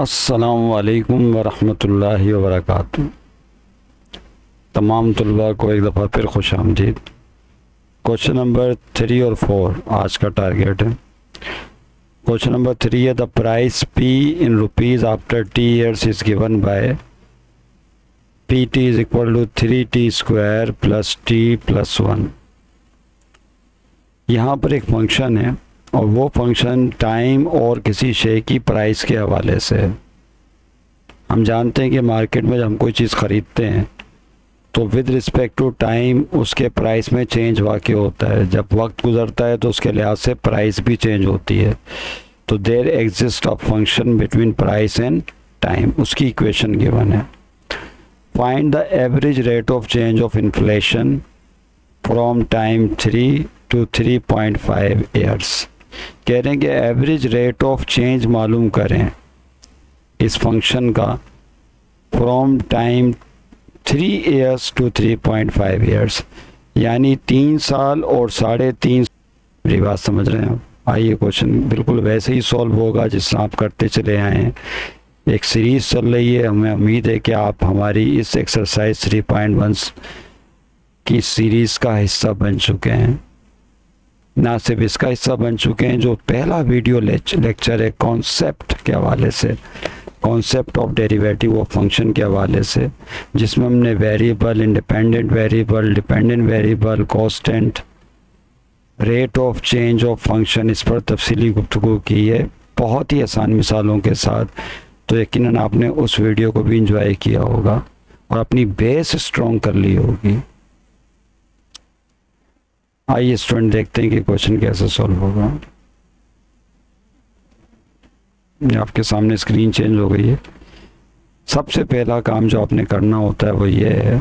अस्सलामु अलैकुम वरहमतुल्लाहि वबरकातुहू। तमाम तलबा को एक दफ़ा फिर खुश आमदीद। क्वेश्चन नंबर 3 और 4 आज का टारगेट है। क्वेश्चन नंबर 3 है the price P in rupees after T years is given by P T is equal to 3t square plus T plus 1। यहाँ पर एक फंक्शन है और वो फंक्शन टाइम और किसी शे की प्राइस के हवाले से है। हम जानते हैं कि मार्केट में जब हम कोई चीज़ ख़रीदते हैं तो विद रिस्पेक्ट टू टाइम उसके प्राइस में चेंज वाक़ई होता है। जब वक्त गुज़रता है तो उसके लिहाज से प्राइस भी चेंज होती है। तो there exist a function between price and time, उसकी इक्वेशन गिवन है। Find the average rate of change of inflation from time 3 to 3.5 years. कह रहे हैं कि एवरेज रेट ऑफ चेंज मालूम करें इस फंक्शन का from time 3 years to 3.5 years, यानी 3 साल और 3.5। मेरी बात समझ रहे हैं आप? आइए क्वेश्चन बिल्कुल वैसे ही सॉल्व होगा जिस आप करते चले आए हैं। एक सीरीज़ चल रही है, हमें उम्मीद है कि आप हमारी इस एक्सरसाइज 3.1 की सीरीज़ का हिस्सा बन चुके हैं। ना सिर्फ इसका हिस्सा बन चुके हैं, जो पहला वीडियो लेक्चर है कॉन्सेप्ट के हवाले से, concept of derivative of function के हवाले से, जिसमें हमने variable, independent variable, dependent variable, constant, rate of change of function, इस पर तफसीली गुफ्तगू की है बहुत ही आसान मिसालों के साथ। तो यकीनन आपने उस वीडियो को भी इंजॉय किया होगा और अपनी बेस स्ट्रॉन्ग कर ली होगी। आइए स्टूडेंट देखते हैं कि क्वेश्चन कैसे सॉल्व होगा। ये आपके सामने स्क्रीन चेंज हो गई है। सबसे पहला काम जो आपने करना होता है वो ये है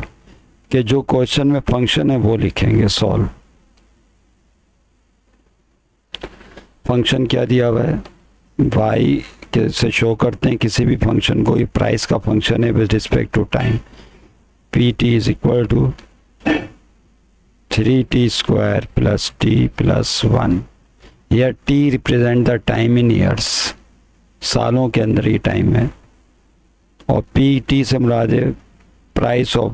कि जो क्वेश्चन में फंक्शन है वो लिखेंगे सॉल्व। फंक्शन क्या दिया हुआ है, y के से शो करते हैं किसी भी फंक्शन को। ये प्राइस का फंक्शन है with respect to time. P T is equal to 3t square plus T plus 1। यह t represent the time in years, सालों के अंदर ही टाइम है। और पी टी से मुराद है प्राइस ऑफ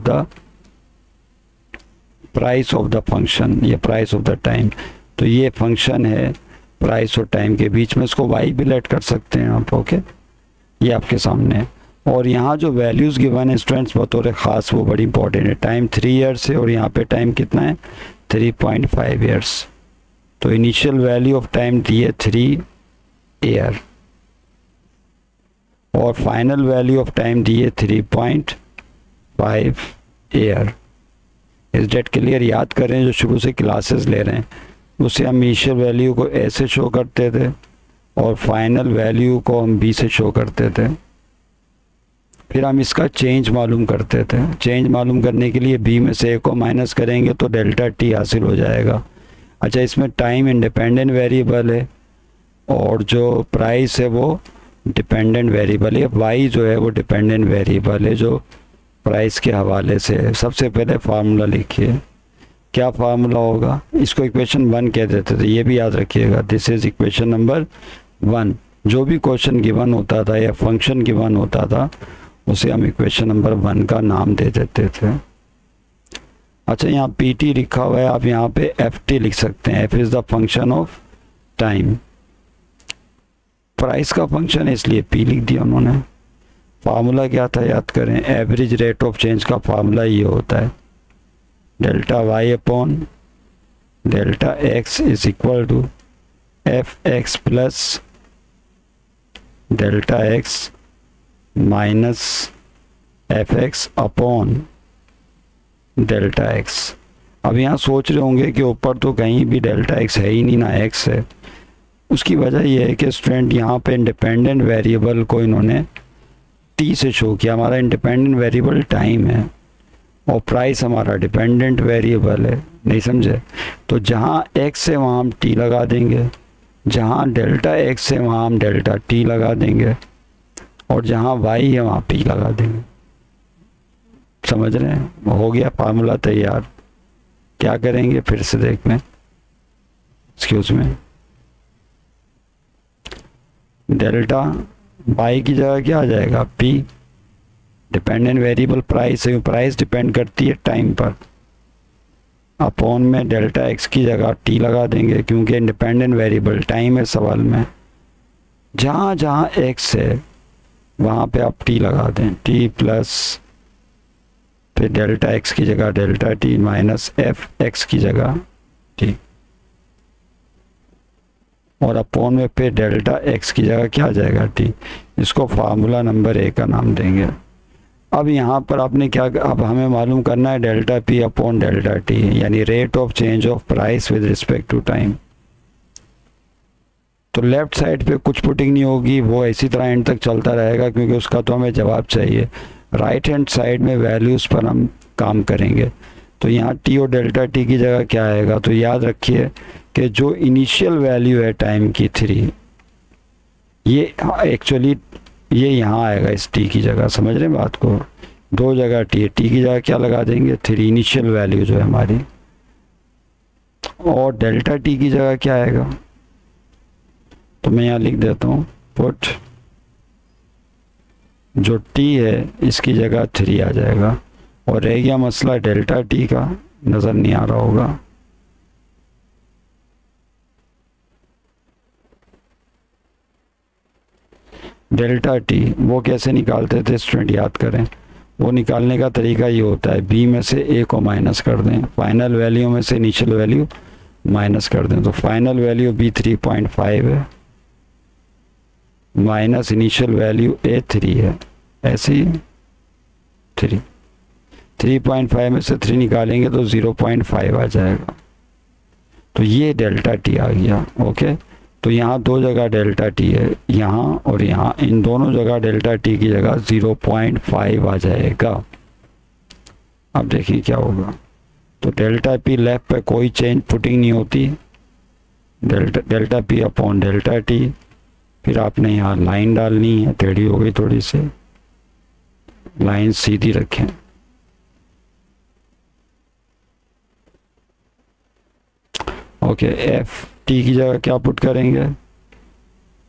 द फंक्शन, ये प्राइस ऑफ द टाइम। तो ये फंक्शन है प्राइस और टाइम के बीच में, इसको y भी लेट कर सकते हैं आप। ओके, ये आपके सामने है। और यहाँ जो वैल्यूज़ गिवन है स्टूडेंट्स बतौर ख़ास वो बड़ी इंपॉर्टेंट है। टाइम 3 ईयर्स है और यहाँ पे टाइम कितना है 3.5 ईयर्स। तो इनिशियल वैल्यू ऑफ टाइम दी है 3 ईयर और फाइनल वैल्यू ऑफ टाइम दी है 3.5 ईयर। इस डेट क्लियर याद करें, जो शुरू से क्लासेस ले रहे हैं उससे हम इनिशियल वैल्यू को ए से शो करते थे और फाइनल वैल्यू को हम बी से शो करते थे। फिर हम इसका चेंज मालूम करते थे। चेंज मालूम करने के लिए बी में से ए को माइनस करेंगे तो डेल्टा टी हासिल हो जाएगा। अच्छा, इसमें टाइम इंडिपेंडेंट वेरिएबल है और जो प्राइस है वो डिपेंडेंट वेरिएबल है। वाई जो है वो डिपेंडेंट वेरिएबल है जो प्राइस के हवाले से है। सबसे पहले फार्मूला लिखिए। क्या फार्मूला होगा? इसको इक्वेशन 1 कह देते थे, ये भी याद रखिएगा। This is equation number 1। जो भी क्वेश्चन गिवन होता था या फंक्शन गिवन होता था उसे हम इक्वेशन नंबर 1 का नाम दे देते थे। अच्छा, यहाँ पी टी लिखा हुआ है, आप यहाँ पे एफ टी लिख सकते हैं। F is the function of time, price का फंक्शन है इसलिए पी लिख दिया उन्होंने। फार्मूला क्या था याद करें, एवरेज रेट ऑफ चेंज का फार्मूला ये होता है delta Y upon delta X is equal to F X plus delta X minus F X upon delta X. अब यहाँ सोच रहे होंगे कि ऊपर तो कहीं भी डेल्टा एक्स है ही नहीं, ना एक्स है। उसकी वजह यह है कि स्टूडेंट यहाँ पे इंडिपेंडेंट वेरिएबल को इन्होंने टी से शो किया। हमारा इंडिपेंडेंट वेरिएबल टाइम है और प्राइस हमारा डिपेंडेंट वेरिएबल है। नहीं समझे? तो जहाँ एक्स है वहाँ हम टी लगा देंगे, जहाँ डेल्टा एक्स है वहाँ हम डेल्टा टी लगा देंगे और जहाँ वाई है वहाँ पी लगा देंगे। समझ रहे हैं? हो गया फार्मूला तैयार। क्या करेंगे फिर से देख लें। एक्सक्यूज में, डेल्टा बाई की जगह क्या आ जाएगा, पी। डिपेंडेंट वेरिएबल प्राइस है, प्राइस डिपेंड करती है टाइम पर। अपॉन में डेल्टा एक्स की जगह टी लगा देंगे, क्योंकि इंडिपेंडेंट वेरिएबल टाइम है सवाल में। जहाँ जहाँ एक्स है वहाँ पे आप टी लगा दें, टी प्लस फिर डेल्टा एक्स की जगह delta T minus F x की जगह टी, और अपॉन में फिर डेल्टा एक्स की जगह क्या आ जाएगा, टी। इसको फार्मूला नंबर ए का नाम देंगे। अब यहाँ पर आपने क्या, अब हमें मालूम करना है delta P upon delta T, यानी rate of change of price with respect to time. तो लेफ्ट साइड पे कुछ पुटिंग नहीं होगी, वो इसी तरह एंड तक चलता रहेगा, क्योंकि उसका तो हमें जवाब चाहिए। राइट हैंड साइड में वैल्यूज़ पर हम काम करेंगे। तो यहाँ टी और डेल्टा टी की जगह क्या आएगा, तो याद रखिए कि जो इनिशियल वैल्यू है टाइम की 3, ये एक्चुअली ये यहाँ आएगा इस टी की जगह। समझ रहे हैं बात को, दो जगह टी है, टी की जगह क्या लगा देंगे, 3 इनिशियल वैल्यू जो है हमारी, और डेल्टा टी की जगह क्या आएगा, तो मैं यहाँ लिख देता हूँ पुट जो t है इसकी जगह 3 आ जाएगा। और रह गया मसला डेल्टा t का, नज़र नहीं आ रहा होगा, डेल्टा टी वो कैसे निकालते थे स्टूडेंट, याद करें। वो निकालने का तरीका ये होता है, बी में से ए को माइनस कर दें, फाइनल वैल्यू में से इनिशियल वैल्यू माइनस कर दें। तो फाइनल वैल्यू बी 3.5 है माइनस इनिशियल वैल्यू ए 3 है, ऐसे ही 3.5 में से 3 निकालेंगे तो 0.5 आ जाएगा। तो ये डेल्टा टी आ गया। ओके, तो यहाँ दो जगह डेल्टा टी है, यहाँ और यहाँ, इन दोनों जगह डेल्टा टी की जगह 0.5 आ जाएगा। अब देखिए क्या होगा, तो डेल्टा पी लेफ्ट पे कोई चेंज पुटिंग नहीं होती, delta P upon delta T. फिर आपने यहाँ लाइन डालनी है, टेढ़ी हो गई थोड़ी सी, लाइन सीधी रखें। ओके, एफ टी की जगह क्या पुट करेंगे,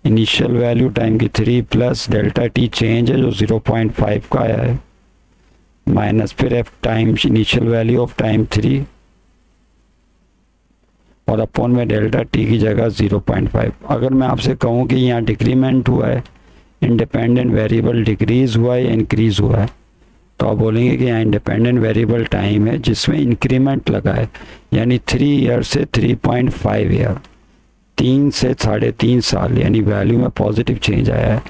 इनिशियल वैल्यू टाइम की 3 प्लस डेल्टा टी चेंज है जो 0.5 का आया है, माइनस फिर F time initial value of time 3 और अपॉन में डेल्टा टी की जगह 0.5। अगर मैं आपसे कहूँ कि यहाँ डिक्रीमेंट हुआ है, इंडिपेंडेंट वेरिएबल डिक्रीज हुआ है या इंक्रीज हुआ है, तो आप बोलेंगे कि यहाँ इंडिपेंडेंट वेरिएबल टाइम है जिसमें इंक्रीमेंट लगा है, यानी 3 ईयर से 3.5 ईयर, 3 से 3.5 साल, यानी वैल्यू में पॉजिटिव चेंज आया है।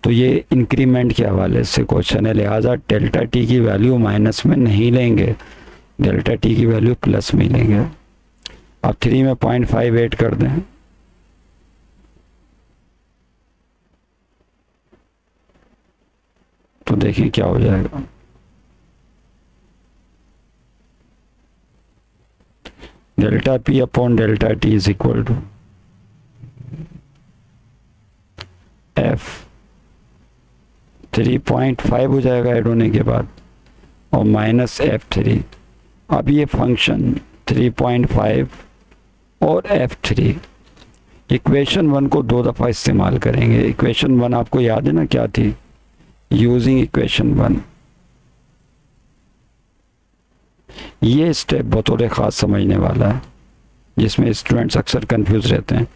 तो ये इंक्रीमेंट के हवाले से क्वेश्चन है, लिहाजा डेल्टा टी की वैल्यू माइनस में नहीं लेंगे, डेल्टा टी की वैल्यू प्लस में लेंगे। आप 3 में 0.5 ऐड कर दें, तो देखिए क्या हो जाएगा, delta P upon delta T is equal to F 3.5 हो जाएगा ऐड होने के बाद, और माइनस F3। अब ये फंक्शन 3.5 और F3, इक्वेशन 1 को 2 दफ़ा इस्तेमाल करेंगे। इक्वेशन 1 आपको याद है ना क्या थी, यूजिंग इक्वेशन 1। ये स्टेप बतौर ख़ास समझने वाला है, जिसमें स्टूडेंट्स अक्सर कंफ्यूज रहते हैं।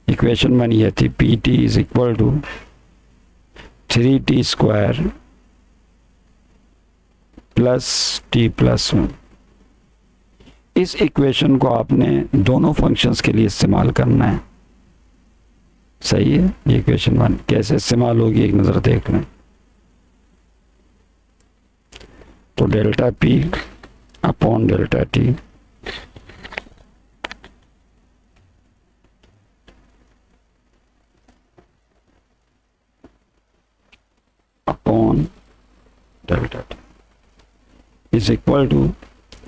इक्वेशन 1 ये थी, P T is equal to 3t square plus T plus 1। इस इक्वेशन को आपने दोनों फंक्शंस के लिए इस्तेमाल करना है, सही है। ये इक्वेशन 1 कैसे इस्तेमाल होगी एक नज़र देख लें। तो delta P upon delta T upon delta T is equal to,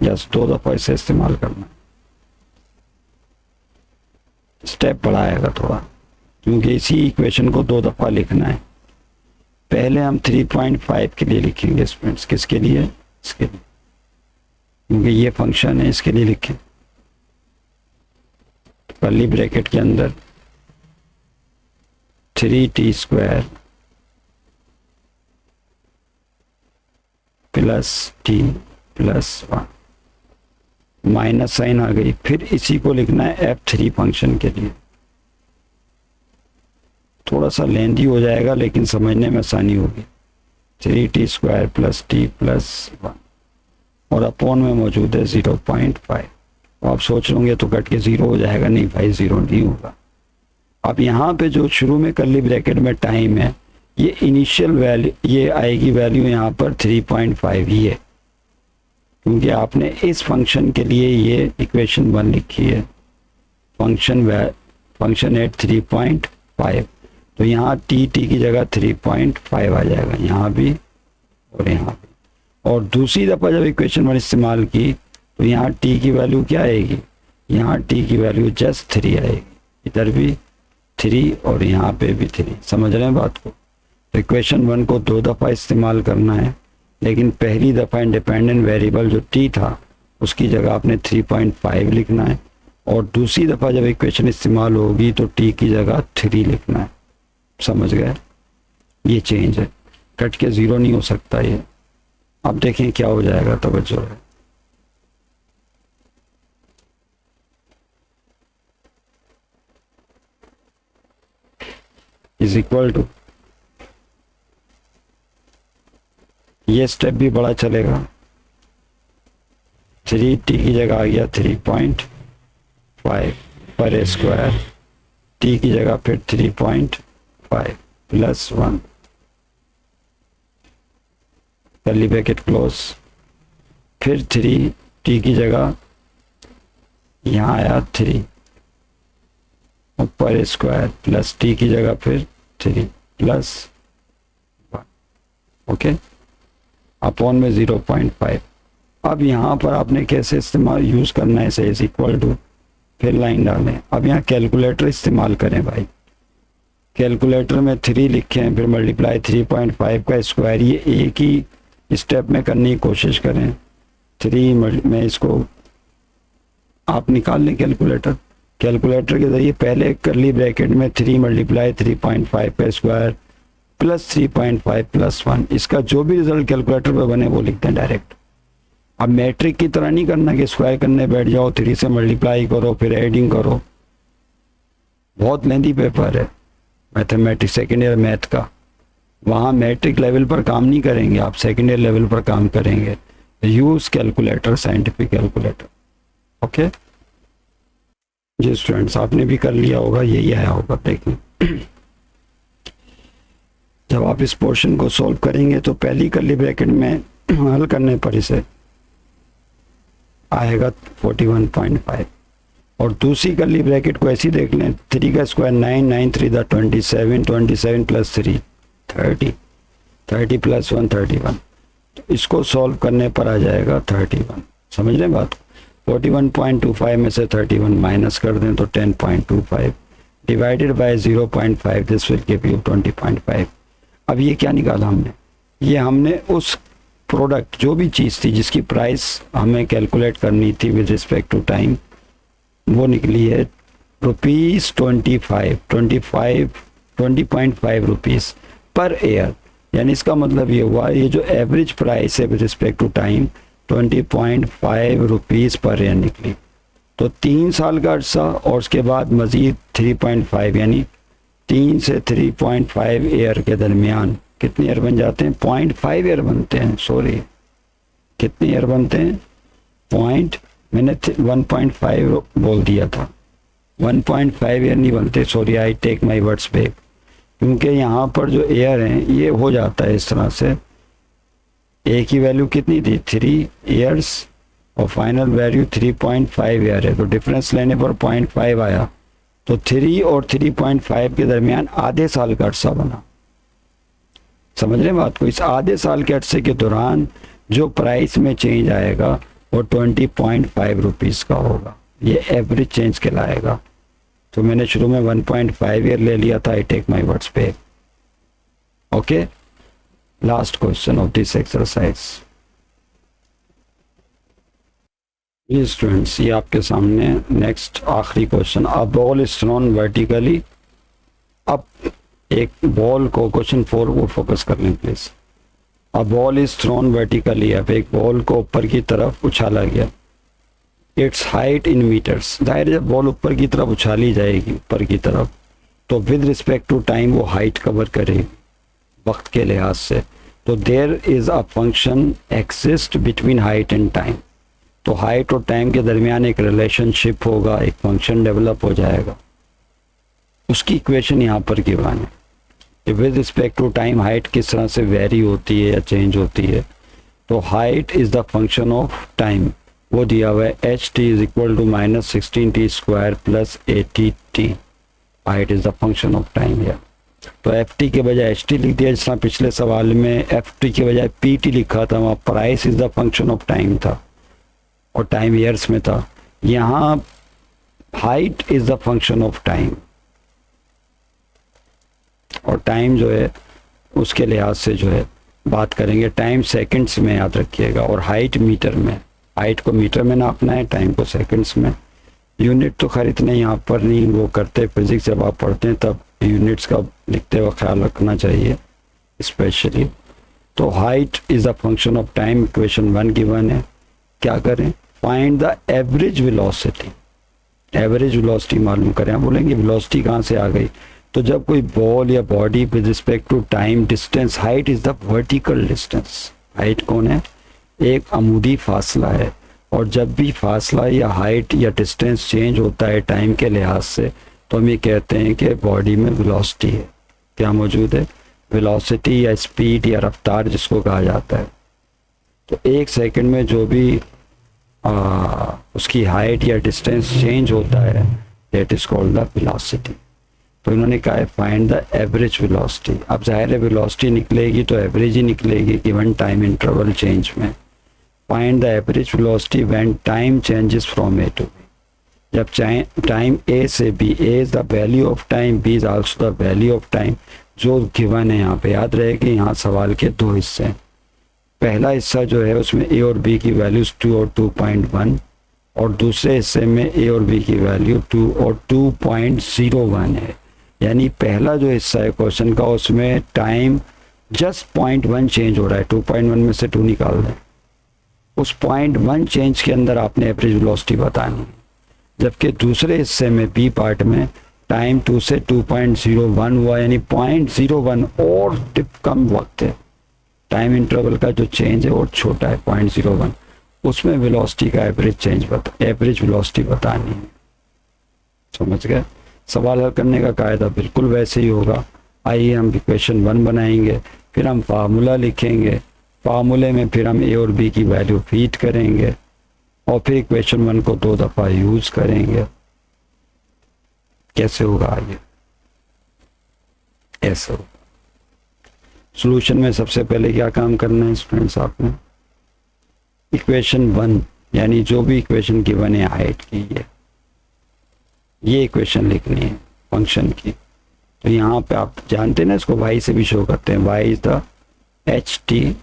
yes 2 दफ़ा इसे इस्तेमाल करना। स्टेप बढ़ाएगा थोड़ा, क्योंकि इसी इक्वेशन को 2 दफ़ा लिखना है। पहले हम 3.5 के लिए लिखेंगे स्टूडेंट्स, किसके लिए, इसके लिए, क्योंकि ये फंक्शन है, इसके लिए लिखें। कर्ली ब्रैकेट के अंदर 3t square plus T plus 1, minus sign आ गई। फिर इसी को लिखना है f3 फंक्शन के लिए। थोड़ा सा लेंथी हो जाएगा लेकिन समझने में आसानी होगी। 3t square plus T plus 1 और अपॉन में मौजूद है 0.5। आप सोच लोगे तो कट के 0 हो जाएगा, नहीं भाई 0 नहीं होगा। अब यहाँ पे जो शुरू में कर्ली ब्रैकेट में टाइम है, ये इनिशियल वैल्यू, ये आएगी वैल्यू यहाँ पर 3.5 ही है, क्योंकि आपने इस फंक्शन के लिए ये इक्वेशन 1 लिखी है, फंक्शन एट 3.5। तो यहाँ टी की जगह 3.5 आ जाएगा, यहाँ भी और यहाँ भी। और दूसरी दफ़ा जब इक्वेशन 1 इस्तेमाल की तो यहाँ टी की वैल्यू क्या आएगी, यहाँ टी की वैल्यू जस्ट 3 आएगी, इधर भी 3 और यहाँ पे भी 3। समझ रहे हैं बात को? तो इक्वेशन 1 को 2 दफ़ा इस्तेमाल करना है, लेकिन पहली दफ़ा इंडिपेंडेंट वेरिएबल जो टी था उसकी जगह आपने 3.5 लिखना है, और दूसरी दफ़ा जब इक्वेशन इस्तेमाल होगी तो टी की जगह 3 लिखना है। समझ गए? ये चेंज है, कट के 0 नहीं हो सकता ये। अब देखें क्या हो जाएगा, तवज्जो है। इज इक्वल टू, ये स्टेप भी बड़ा चलेगा, 3t की जगह आ गया 3.5 पर स्क्वायर, t की जगह फिर 3.5 प्लस 1 कर्ली ब्रैकेट क्लोज, फिर 3t की जगह यहाँ आया 3 ऊपर स्क्वायर प्लस t की जगह फिर 3 प्लस 1, ओके, अपॉन में 0.5। अब यहाँ पर आपने कैसे इस्तेमाल यूज़ करना है, इज इक्वल टू, फिर लाइन डालें। अब यहाँ कैलकुलेटर इस्तेमाल करें भाई, कैलकुलेटर में 3 लिखें, फिर मल्टीप्लाई 3.5 का स्क्वायर, ये एक ही स्टेप में करने की कोशिश करें। 3 में इसको आप निकाल लें कैलकुलेटर के ज़रिए। पहले कर्ली ब्रैकेट में 3 मल्टीप्लाई 3.5 का स्क्वायर प्लस 3.5 प्लस 1, इसका जो भी रिजल्ट कैलकुलेटर पे बने वो लिखते हैं डायरेक्ट। अब मैट्रिक की तरह नहीं करना कि स्क्वायर करने बैठ जाओ, 3 से मल्टीप्लाई करो फिर एडिंग करो, बहुत लेंथी पेपर है मैथमेटिक्स सेकेंड ईयर मैथ का। वहाँ मैट्रिक लेवल पर काम नहीं करेंगे आप, सेकेंड ईयर लेवल पर काम करेंगे। Use calculator, scientific calculator, okay जी स्टूडेंट्स, आपने भी कर लिया होगा, यही आया होगा। देखें जब आप इस पोर्शन को सॉल्व करेंगे तो पहली कर्ली ब्रैकेट में हल करने पर इसे आएगा 41.5, और दूसरी कर्ली ब्रैकेट को ऐसी देख लें, 3 का स्क्वायर 9, 9 3 दा 27, 27 प्लस 3 30, 30 प्लस 1 31। तो इसको सॉल्व करने पर आ जाएगा 31। समझ लें बात को? 41.25 में से 31 माइनस कर दें तो 10.25 divided by 0.5, this will give you 20.5। अब ये क्या निकाला हमने, ये हमने उस प्रोडक्ट जो भी चीज़ थी जिसकी प्राइस हमें कैलकुलेट करनी थी विद रिस्पेक्ट टू टाइम, वो निकली है ₹20.5 रुपीज़ पर ईयर। यानी इसका मतलब ये हुआ, ये जो एवरेज प्राइस है with respect to time 20.5 rupees per year निकली। तो 3 साल का अर्सा और उसके बाद मज़ीद 3.5, यानी 3 से 3.5 ईयर के दरमियान कितने ईयर बन जाते हैं? 0.5 ईयर बनते हैं। सॉरी, कितने ईयर बनते हैं? मैंने 1.5 बोल दिया था, 1.5 ईयर नहीं बनते। Sorry, I take my words back, क्योंकि यहाँ पर जो ईयर हैं ये हो जाता है इस तरह से। एक की वैल्यू कितनी थी? 3 ईयर्स और फाइनल वैल्यू 3.5 ईयर है, तो डिफरेंस लेने पर 0.5 आया, तो 3 और 3.5 के दरमियान आधे साल का अर्सा बना। समझ रहे हैं बात को? इस आधे साल के अरसे के दौरान जो प्राइस में चेंज आएगा वो 20.5 रुपीज़ का होगा, ये एवरेज चेंज कहलाएगा। तो मैंने शुरू में 1.5 ईयर ले लिया था, I take my words back. Okay, last question of this exercise. जी स्टूडेंट्स, ये आपके सामने नेक्स्ट आखिरी question. A ball is thrown vertically. अब एक बॉल को, क्वेश्चन 4 को फोकस कर लें please. A ball is thrown vertically, अब एक बॉल को ऊपर की तरफ उछाला गया। इट्स हाइट इन मीटर्स, जाहिर जब बॉल ऊपर की तरफ उछाली जाएगी ऊपर की तरफ, तो विद रिस्पेक्ट टू टाइम वो हाइट कवर करेगी वक्त के लिहाज से। तो there is a function exist between height and time, तो हाइट और टाइम के दरमियान एक रिलेशनशिप होगा, एक फंक्शन डेवलप हो जाएगा। उसकी इक्वेशन यहाँ पर गिवन है। With respect to time height किस तरह से वेरी होती है या चेंज होती है, तो height is the function of time, वो दिया हुआ है H T is equal to -16t² plus 80t। Height is the function of time है, तो एफ टी के बजाय एच टी लिख दिया, जिस तरह पिछले सवाल में एफ टी के बजाय पी टी लिखा था, वहाँ price is the function of time था और टाइम ईयर्स में था। यहाँ height is the function of time और टाइम जो है उसके लिहाज से जो है बात करेंगे, टाइम सेकंड्स में याद रखिएगा और हाइट मीटर में। हाइट को मीटर में नापना है, टाइम को सेकंड्स में। यूनिट तो खैर इतने यहाँ पर नहीं वो करते, फिजिक्स जब आप पढ़ते हैं तब यूनिट्स का लिखते वक्त ख्याल रखना चाहिए स्पेशली। तो height is a function of time, equation 1 given है। क्या करें, find the average velocity. Average velocity मालूम करें। आप बोलेंगे वेलोसिटी कहाँ से आ गई, तो जब कोई बॉल या body with respect to time distance, height is the vertical distance. Height कौन है, एक अमूदी फासला है, और जब भी फासला या हाइट या डिस्टेंस चेंज होता है टाइम के लिहाज से, तो हम ये कहते हैं कि बॉडी में वेलोसिटी है। क्या मौजूद है, वेलोसिटी या स्पीड या रफ्तार जिसको कहा जाता है। तो एक सेकंड में जो भी उसकी हाइट या डिस्टेंस चेंज होता है, that is called the velocity. तो इन्होंने कहा है फाइंड द एवरेज वेलोसिटी। अब जाहिर है वेलोसिटी निकलेगी तो एवरेज ही निकलेगी गिवन टाइम इंटरवल चेंज में। Find the average velocity when time changes from A to B. जब टाइम ए से B, A is the value of time, B is also the value of time, जो given है यहाँ पे। याद रहे कि यहाँ सवाल के 2 हिस्से हैं। पहला हिस्सा जो है उसमें ए और बी की वैल्यूज 2 और 2.1, और दूसरे हिस्से में ए और बी की वैल्यू 2 और 2.01 है। यानी पहला जो हिस्सा है क्वेश्चन का उसमें टाइम जस्ट 0.1 चेंज हो रहा है, 2.1 में से 2 निकाल दें। उस 0.1 चेंज के अंदर आपने एवरेज वेलोसिटी बतानी है। जबकि दूसरे हिस्से में बी पार्ट में टाइम 2 से 2.01 हुआ, यानी 0.01 और टिप कम वक्त है। टाइम इंटरवल का जो चेंज है वो छोटा है 0.01, उसमें वेलोसिटी का एवरेज वेलोसिटी बतानी है। समझ गए। सवाल हल करने का कायदा बिल्कुल वैसे ही होगा। आइए हम इक्वेशन 1 बनाएंगे, फिर हम फार्मूला लिखेंगे, फार्मूले में फिर हम ए और बी की वैल्यू फीड करेंगे और फिर इक्वेशन 1 को 2 दफ़ा यूज़ करेंगे। कैसे होगा आइए, ऐसे होगा। सॉल्यूशन में सबसे पहले क्या काम करना है स्टूडेंट्स, आपने इक्वेशन 1 यानी जो भी इक्वेशन गिवन है हाइट की, ये इक्वेशन लिखनी है फंक्शन की। तो यहाँ पे आप जानते हैं ना, इसको वाई से भी शो करते हैं, Y is the H T,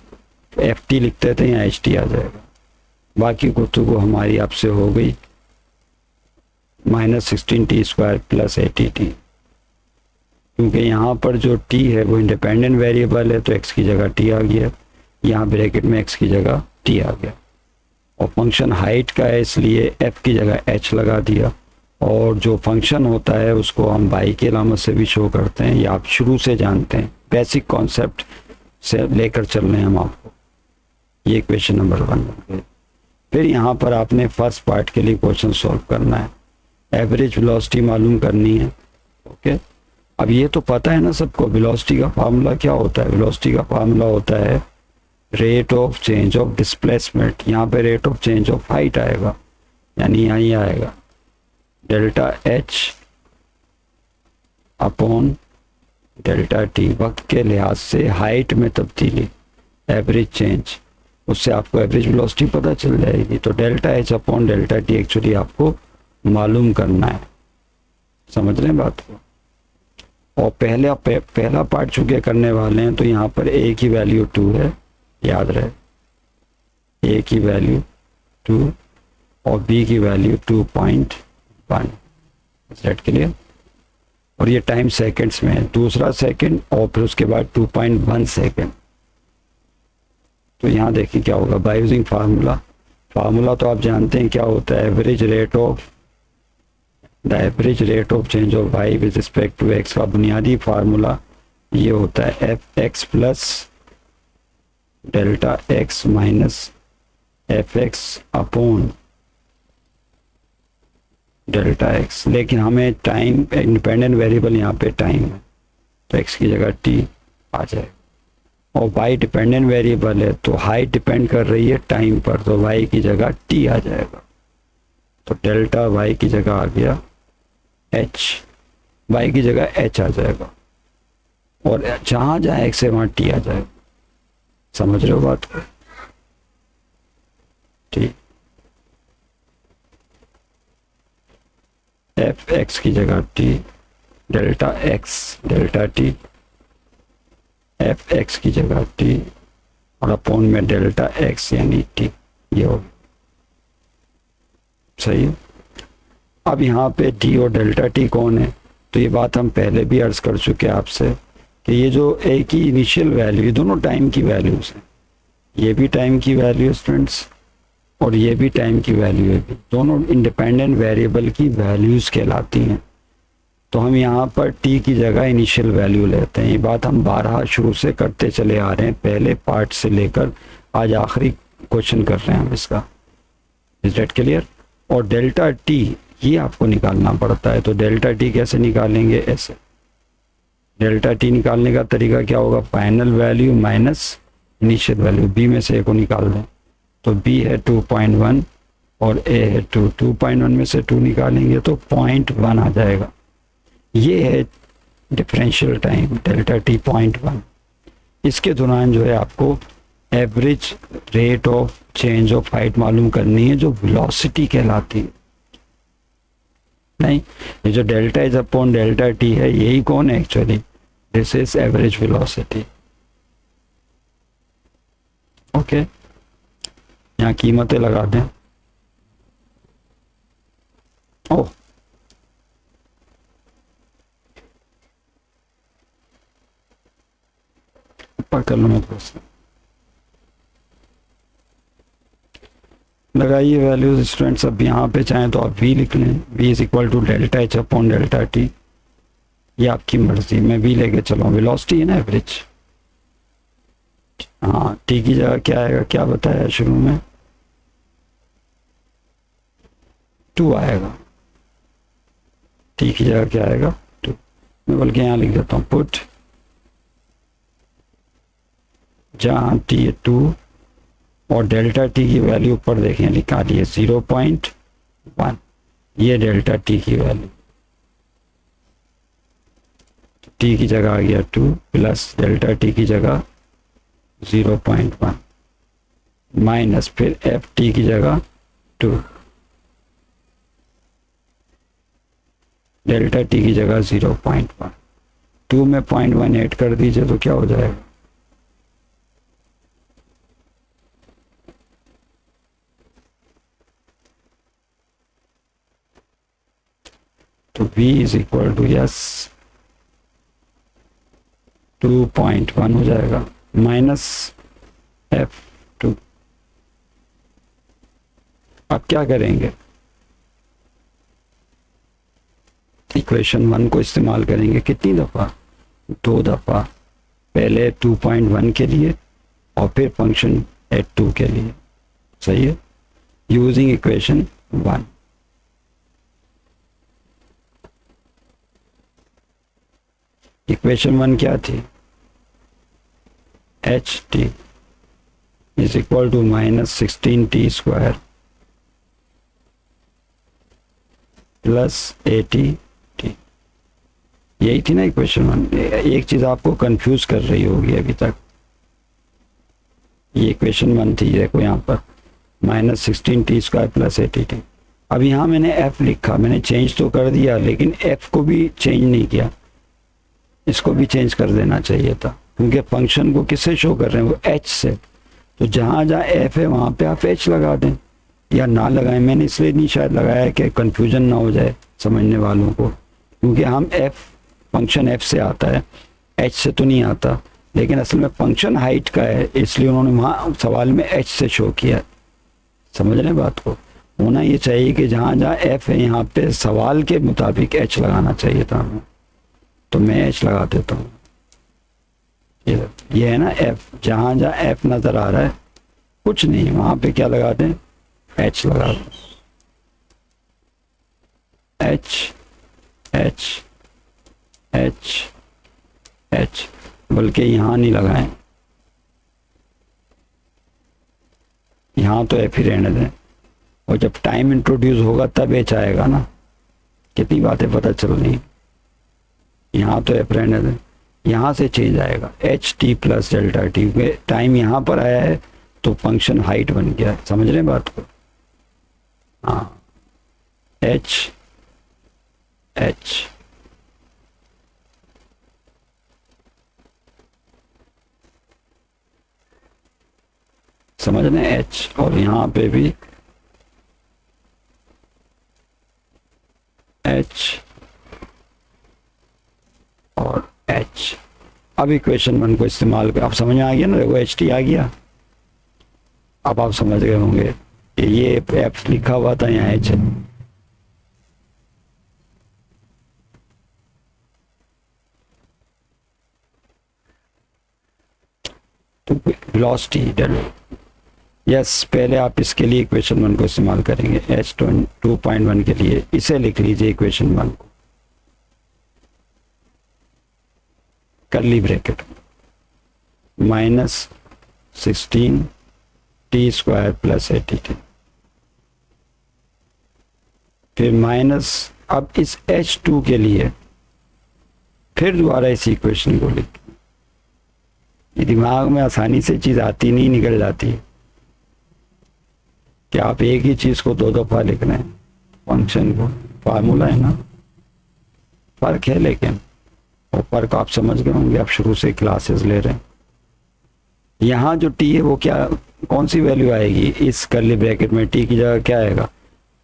F T लिखते थे, यहाँ एच टी आ जाएगा। बाकी गुफ्तगू हमारी आपसे हो गई -16t² प्लस 80t, क्योंकि यहाँ पर जो t है वो इंडिपेंडेंट वेरिएबल है, तो x की जगह t आ गया, यहाँ ब्रैकेट में x की जगह t आ गया, और फंक्शन हाइट का है इसलिए f की जगह h लगा दिया। और जो फंक्शन होता है उसको हम बाई की अलामत से भी शो करते हैं, या आप शुरू से जानते हैं, बेसिक कॉन्सेप्ट से लेकर चल रहे हैं हम आपको। ये क्वेश्चन नंबर 1 बन गए। फिर यहाँ पर आपने फर्स्ट पार्ट के लिए क्वेश्चन सॉल्व करना है, एवरेज वेलोसिटी मालूम करनी है। ओके, अब ये तो पता है ना सबको, वेलोसिटी का फार्मूला क्या होता है। वेलोसिटी का फार्मूला होता है rate of change of displacement. यहाँ पे rate of change of height आएगा, यानी यहीं आएगा delta H upon delta T, वक्त के लिहाज से हाइट में तब्दीली, एवरेज चेंज, उससे आपको एवरेज वेलोसिटी पता चल जाएगी। तो delta H upon delta T actually आपको मालूम करना है। समझ रहे हैं बात को। और पहला पार्ट चूंकि करने वाले हैं, तो यहाँ पर ए की वैल्यू 2 है, याद रहे, ए की वैल्यू 2 और बी की वैल्यू 2.1। सेट के लिए और ये टाइम सेकंड्स में है, दूसरा सेकंड और फिर उसके बाद 2.1 सेकंड। तो यहाँ देखिए क्या होगा बाय यूजिंग फार्मूला तो आप जानते हैं क्या होता है, average rate of change of Y with respect to X का बुनियादी फार्मूला ये होता है F X plus delta X minus F X upon delta X. लेकिन हमें टाइम इंडिपेंडेंट वेरिएबल यहाँ पे टाइम है तो एक्स की जगह टी आ जाएगा, और वाई डिपेंडेंट वेरिएबल है तो हाइट डिपेंड कर रही है टाइम पर, तो वाई की जगह टी आ जाएगा। तो डेल्टा वाई की जगह आ गया एच, वाई की जगह एच आ जाएगा, और जहाँ जहाँ एक्स है वहाँ टी आ जाएगा। समझ रहे हो बात को? ठीक, एफ एक्स की जगह T, delta x delta T, F x की जगह टी और अपॉन में डेल्टा एक्स यानी टी, ये हो सही है। अब यहाँ पे टी और डेल्टा टी कौन है, तो ये बात हम पहले भी अर्ज कर चुके हैं आपसे कि ये जो एक ही इनिशियल वैल्यू, दोनों टाइम की वैल्यूज हैं, ये भी टाइम की वैल्यू स्टूडेंट्स और ये भी टाइम की वैल्यू है, दोनों इंडिपेंडेंट वेरिएबल की वैल्यूज कहलाती हैं। तो हम यहाँ पर t की जगह इनिशियल वैल्यू लेते हैं। ये बात हम 12 शुरू से करते चले आ रहे हैं, पहले पार्ट से लेकर आज आखिरी क्वेश्चन कर रहे हैं हम इसका। Is that clear? और डेल्टा t ये आपको निकालना पड़ता है। तो डेल्टा t कैसे निकालेंगे? ऐसे डेल्टा t निकालने का तरीका क्या होगा, final value minus initial value, b में से a को निकाल दें। तो b है 2.1 और a है 2, 2.1 में से 2 निकालेंगे तो 0.1 आ जाएगा। ये है डिफरेंशियल टाइम डेल्टा t 0.1। इसके दौरान जो है आपको average rate of change of height मालूम करनी है जो वेलोसिटी कहलाती है। नहीं, ये जो delta is upon delta t है यही कौन है actually, this is average velocity. Okay, यहाँ कीमतें लगा दें। ओह, ऊपर कर लो मैं दोस्त, लगाइए वैल्यूज स्टूडेंट्स। अब यहाँ पे चाहें तो आप v लिख लें, v is equal to delta H upon delta T, ये आपकी मर्जी, मैं v लेके चलो, वेलोसिटी है ना एवरेज। हाँ, t की जगह क्या आएगा, क्या बताया शुरू में, 2 आएगा। t की जगह क्या आएगा, 2। मैं बल्कि यहाँ लिख देता हूँ पुट, जहाँ t है 2 और डेल्टा t की वैल्यू ऊपर देखें लिखा दी है 0.1, ये डेल्टा t की वैल्यू, t की जगह आ गया 2 प्लस डेल्टा t की जगह 0.1 माइनस फिर एफ टी की जगह 2, डेल्टा टी की जगह 0.1, 2 में 0.1 ऐड कर दीजिए तो क्या हो जाएगा, तो v is equal to yes 2.1 हो जाएगा माइनस f2। अब क्या करेंगे, इक्वेशन 1 को इस्तेमाल करेंगे कितनी दफ़ा, 2 दफ़ा, पहले 2.1 के लिए और फिर फंक्शन एट 2 के लिए। सही है, यूजिंग इक्वेशन 1। इक्वेशन 1 क्या थी, H T is equal to minus 16t square plus 80t, यही थी ना इक्वेशन 1। एक चीज आपको कंफ्यूज कर रही होगी अभी तक, ये इक्वेशन 1 थी, देखो यहाँ पर minus 16t square plus 80t। अब यहाँ मैंने f लिखा, मैंने चेंज तो कर दिया लेकिन f को भी चेंज नहीं किया, इसको भी चेंज कर देना चाहिए था, क्योंकि फंक्शन को किससे शो कर रहे हैं, वो h से। तो जहाँ जहाँ f है वहाँ पे आप h लगा दें या ना लगाएं। मैंने इसलिए नहीं शायद लगाया कि कंफ्यूजन ना हो जाए समझने वालों को, क्योंकि हम f फंक्शन एफ से आता है, एच से तो नहीं आता, लेकिन असल में फंक्शन हाइट का है, इसलिए उन्होंने वहाँ सवाल में एच से शो किया। समझ रहे हैं बात को? होना ये चाहिए कि जहाँ जहाँ एफ है यहाँ पे सवाल के मुताबिक एच लगाना चाहिए था हमें, तो मैं एच लगा देता हूँ। ये है ना एफ, जहाँ जहाँ एफ नज़र आ रहा है कुछ नहीं, वहाँ पे क्या लगा दें, एच लगा दें। एच एच एच एच, बल्कि यहाँ नहीं लगाएं, यहाँ तो एफ ही रहने दें, और जब टाइम इंट्रोड्यूस होगा तब एच आएगा ना। कितनी बातें पता चल रही, यहाँ तो एफ रहने दें, यहाँ से चेंज आएगा H T plus delta T, time यहाँ पर आया है तो फंक्शन हाइट बन गया। समझ रहे हैं बात को? हाँ, एच एच समझ रहे हैं, एच, और यहाँ पे भी एच और एच। अब इक्वेशन 1 को इस्तेमाल कर, आप समझ में आ गया ना, देखो एच टी आ गया। अब आप समझ गए होंगे कि ये एफ लिखा हुआ था, यहाँ एच है, तो वेलोसिटी डेल्टा। यस, पहले आप इसके लिए इक्वेशन 1 को इस्तेमाल करेंगे, एच 2.1 के लिए इसे लिख लीजिए इक्वेशन 1 को, curly bracket -16 T square plus 80t, फिर माइनस, अब इस H2 के लिए फिर दोबारा इस इक्वेशन को लिख, ये दिमाग में आसानी से चीज़ आती नहीं, निकल जाती है कि आप एक ही चीज़ को 2 दफ़ा लिख रहे हैं, फंक्शन को, फार्मूला है ना, फ़र्क है, लेकिन और फ़र्क आप समझ गए होंगे, आप शुरू से क्लासेस ले रहे हैं। यहाँ जो टी है वो क्या, कौन सी वैल्यू आएगी इस कर्ली ब्रैकेट में, टी की जगह क्या आएगा,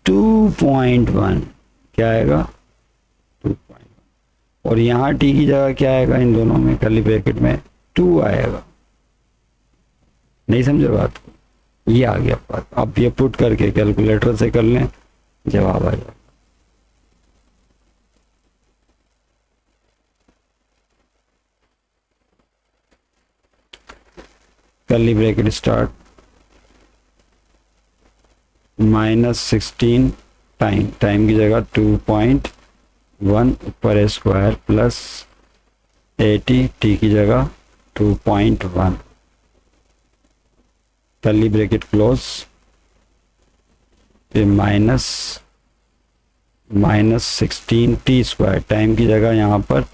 2.1, क्या आएगा 2.1, और यहाँ टी की जगह क्या आएगा, इन दोनों में कर्ली ब्रैकेट में 2 आएगा। नहीं समझे बात को? ये आ गया बात। अब ये पुट करके कैलकुलेटर से कर लें, जवाब आ जाएगा। कर्ली ब्रैकेट स्टार्ट, -16 टाइम की जगह 2.1 ऊपर स्क्वायर प्लस 80 टी की जगह 2.1, कर्ली ब्रैकेट क्लोज, फिर -16 टी स्क्वायर, टाइम की जगह यहाँ पर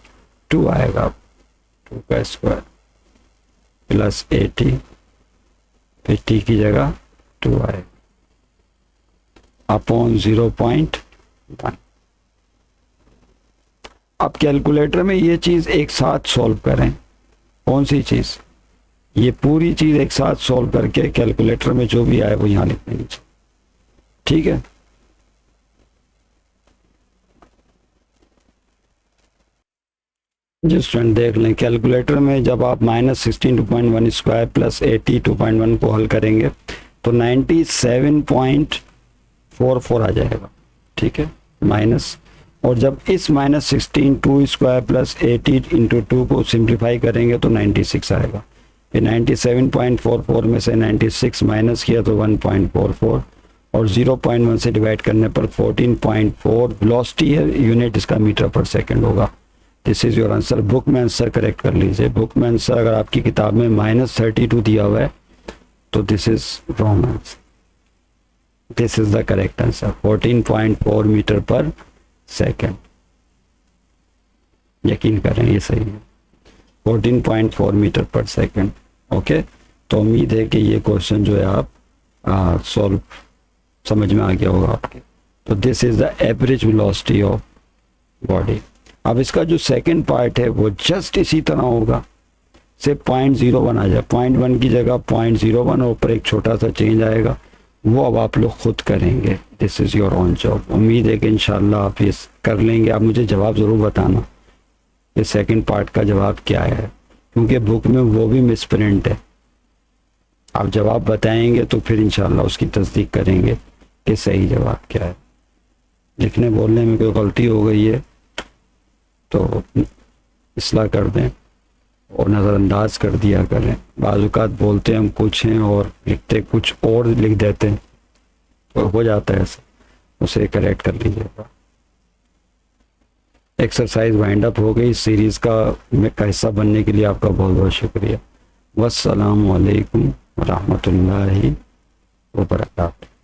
2 आएगा, 2 का स्क्वायर प्लस 80, फिर टी की जगह 2 आएगा अपॉन 0.1। अब कैलकुलेटर में ये चीज़ एक साथ सॉल्व करें, कौन सी चीज़, ये पूरी चीज़ एक साथ सॉल्व करके कैलकुलेटर में जो भी आए वो यहाँ लिख देनी चाहिए, ठीक है। जी स्टूडेंट देख लें, कैलकुलेटर में जब आप -16 2.1 स्क्वायर प्लस 80 2.1 को हल करेंगे तो 97.44 आ जाएगा, ठीक है, माइनस, और जब इस -16 2 स्क्वायर प्लस 80 इंटू 2 को सिंप्लीफाई करेंगे तो 96 आएगा। फिर 97.44 में से 96 माइनस किया तो 1.44, और 0.1 से डिवाइड करने पर 14.4 वेलोसिटी है, यूनिट इसका मीटर पर सेकंड होगा। This is your answer. Book में आंसर करेक्ट कर लीजिए। बुक में आंसर अगर आपकी किताब में -32 दिया हुआ है तो this is wrong answer, this is the correct answer, 14.4 metre per second. यकीन करें ये सही है, 14.4 मीटर पर सेकंड। ओके, तो उम्मीद है कि ये क्वेश्चन जो है आप सॉल्व समझ में आ गया होगा आपके। तो this is the average velocity of body. अब इसका जो सेकंड पार्ट है वो जस्ट इसी तरह होगा, सिर्फ 0.01 आ जाए, 0.1 की जगह 0.01 और ऊपर एक छोटा सा चेंज आएगा, वो अब आप लोग खुद करेंगे। This is your own job. उम्मीद है कि इंशाल्लाह आप ये कर लेंगे। आप मुझे जवाब ज़रूर बताना। कि सेकंड पार्ट का जवाब क्या है, क्योंकि बुक में वो भी मिसप्रिंट है। आप जवाब बताएंगे तो फिर इंशाल्लाह उसकी तस्दीक करेंगे कि सही जवाब क्या है। लिखने बोलने में कोई गलती हो गई है तो इस्लाह कर दें और नज़रअंदाज कर दिया करें। बाज़ बोलते हम कुछ हैं और लिखते कुछ और लिख देते हैं, तो हो जाता है ऐसा, उसे करेक्ट कर लीजिएगा। एक्सरसाइज वाइंड अप हो गई। सीरीज़ का हिस्सा बनने के लिए आपका बहुत बहुत शुक्रिया। वस्सलामु अलैकुम व रहमतुल्लाहि व बरकातहू।